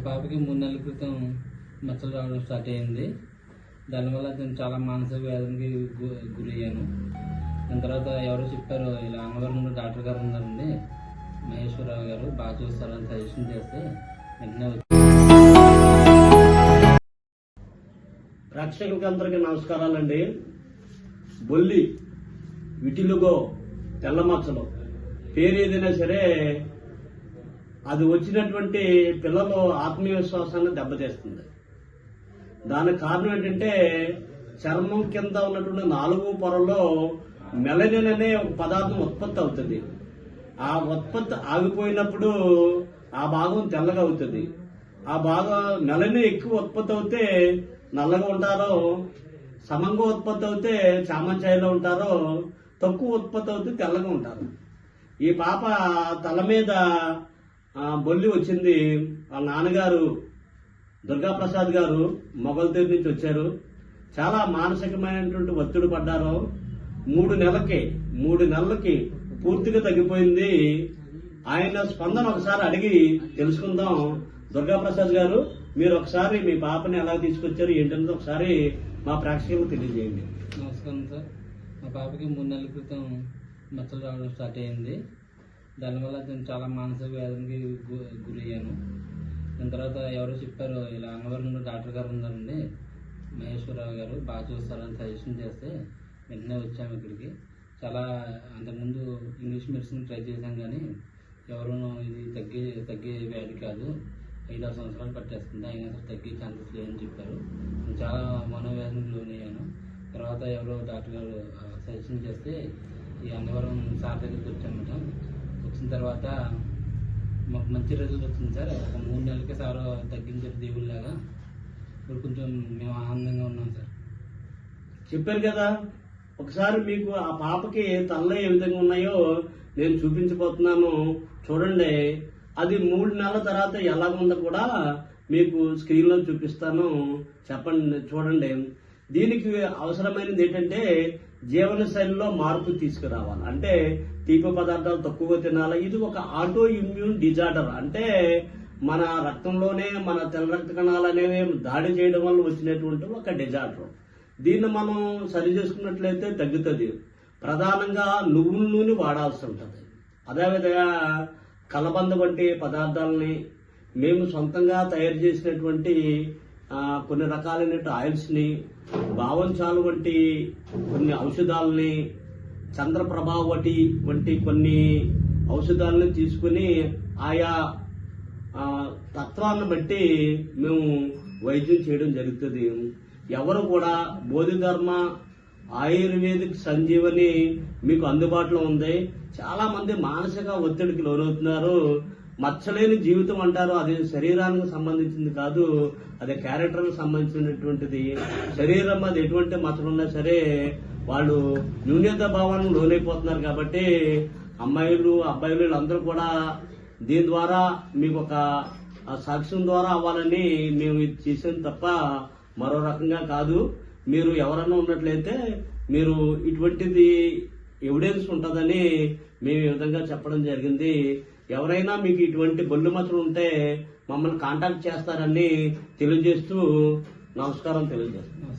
పాపకి 3 నెలల క్రితం మచ్చలు రావడం స్టార్ట్ అయింది. దానివల్ల నేను చాలా మానసిక వేదనకి గురయ్యాను. దాని తర్వాత ఎవరో చెప్పారు, ఇలా అన్నవరంలో డాక్టర్ గారు ఉన్నారండి, మహేశ్వరరావు గారు బాగా చూస్తారని సజెషన్ చేస్తే వెంటనే ప్రేక్షకులకి అందరికీ నమస్కారాలండి. బొల్లి, విటిలుగో, తెల్ల మచ్చలు పేరు ఏదైనా సరే అది వచ్చినటువంటి పిల్లలు ఆత్మవిశ్వాసాన్ని దెబ్బతీస్తుంది. దానికి కారణం ఏంటంటే చర్మం కింద ఉన్నటువంటి 4 పొరల్లో మెలనిన్ అనే ఒక పదార్థం ఉత్పత్తి అవుతుంది. ఆ ఉత్పత్తి ఆగిపోయినప్పుడు ఆ భాగం తెల్లగా అవుతుంది. ఆ భాగం మెలనిన్ ఎక్కువ ఉత్పత్తి అవుతే నల్లగా ఉంటారో, సమంగా ఉత్పత్తి అవుతే చామంచాయిలో ఉంటారో, తక్కువ ఉత్పత్తి అవుతే తెల్లగా ఉంటారు. ఈ పాప తల మీద బొల్లి వచ్చింది. వాళ్ళ నాన్నగారు దుర్గాప్రసాద్ గారు మొగల్తూరు నుంచి వచ్చారు. చాలా మానసికమైనటువంటి ఒత్తిడి పడ్డారు. 3 నెలలకి పూర్తిగా తగ్గిపోయింది. ఆయన స్పందన ఒకసారి అడిగి తెలుసుకుందాం. దుర్గాప్రసాద్ గారు, మీరు ఒకసారి మీ పాపని ఎలా తీసుకొచ్చారు ఏంటంటే ఒకసారి మా ప్రేక్షకులకు తెలియజేయండి. నమస్కారం సార్. మా పాపకి 3 నెలల క్రితం మచ్చలు రావడం స్టార్ట్ అయింది. దానివల్ల నేను చాలా మానసిక వేదనకి గురయ్యాను. దాని తర్వాత ఎవరో చెప్పారు, ఇలా అన్నవరంలో డాక్టర్ గారు ఉన్నారండి, మహేశ్వరరావు గారు బాగా చూస్తారని సజెషన్ చేస్తే వెంటనే వచ్చాము ఇక్కడికి. చాలా అంతకుముందు ఇంగ్లీష్ మెడిసిన్ ట్రై చేశాం, కానీ ఎవరు ఇది తగ్గే వ్యాధి కాదు, 5-6 సంవత్సరాలు పట్టేస్తుంది, అయినా సరే తగ్గే ఛాన్సెస్ లేదని చెప్పారు. నేను చాలా మనోవేదనకు లోనయ్యాను. తర్వాత ఎవరో డాక్టర్ గారు సజెషన్ చేస్తే ఈ అన్నవరం సార్ దగ్గరికి వచ్చామట. వచ్చిన తర్వాత మాకు మంచి రిజల్ట్ వచ్చింది సార్. ఒక 3 నెలలకి సార్ తగ్గించారు దేవుళ్ళలాగా. ఇప్పుడు కొంచెం మేము ఆనందంగా ఉన్నాం సార్. చెప్పారు కదా, ఒకసారి మీకు ఆ పాపకి తలలో ఏ విధంగా ఉన్నాయో నేను చూపించబోతున్నాను, చూడండి. అది 3 నెలల తర్వాత ఎలా ఉందో కూడా మీకు స్క్రీన్లో చూపిస్తాను, చెప్పండి, చూడండి. దీనికి అవసరమైనది ఏంటంటే జీవన శైలిలో మార్పు తీసుకురావాలి. అంటే తీపి పదార్థాలు తక్కువగా తినాలి. ఇది ఒక ఆటో ఇమ్యూన్ డిజార్డర్. అంటే మన రక్తంలోనే మన తెల్ల రక్త కణాలు అనేవి దాడి చేయడం వల్ల వచ్చినటువంటి ఒక డిజార్డర్. దీన్ని మనం సరి చేసుకున్నట్లయితే తగ్గుతుంది. ప్రధానంగా నువ్వుల నూనె వాడాల్సి ఉంటుంది. అదేవిధంగా కలబంద వంటి పదార్థాలని మేము సొంతంగా తయారు చేసినటువంటి కొన్ని రకాలైన ఆయిల్స్ని, బావంచాలు వంటి కొన్ని ఔషధాలని, చంద్రప్రభావటి వంటి కొన్ని ఔషధాలను తీసుకుని ఆయా తత్వాలను బట్టి మేము వైద్యం చేయడం జరుగుతుంది. ఎవరు కూడా బోధిధర్మ ఆయుర్వేదిక్ సంజీవని మీకు అందుబాటులో ఉంది. చాలా మంది మానసిక ఒత్తిడికి లోనవుతున్నారు. మచ్చలేని జీవితం అంటారు, అది శరీరానికి సంబంధించింది కాదు, అది క్యారెక్టర్కి సంబంధించినటువంటిది. శరీరం అది ఎటువంటి మచ్చలున్నా సరే వాళ్ళు న్యూన్యత భావానికి లోనైపోతున్నారు. కాబట్టి అమ్మాయిలు అబ్బాయిలు వీళ్ళందరూ కూడా దీని ద్వారా మీకు ఒక సాక్ష్యం ద్వారా అవ్వాలని మేము ఇది చేసాం తప్ప మరో రకంగా కాదు. మీరు ఎవరన్నా ఉన్నట్లయితే మీరు ఇటువంటిది ఎవిడెన్స్ ఉంటుందని మేము ఈ విధంగా చెప్పడం జరిగింది. ఎవరైనా మీకు ఇటువంటి బొల్లు మచ్చలు ఉంటే మమ్మల్ని కాంటాక్ట్ చేస్తారని తెలియజేస్తూ నమస్కారం తెలియజేస్తాం.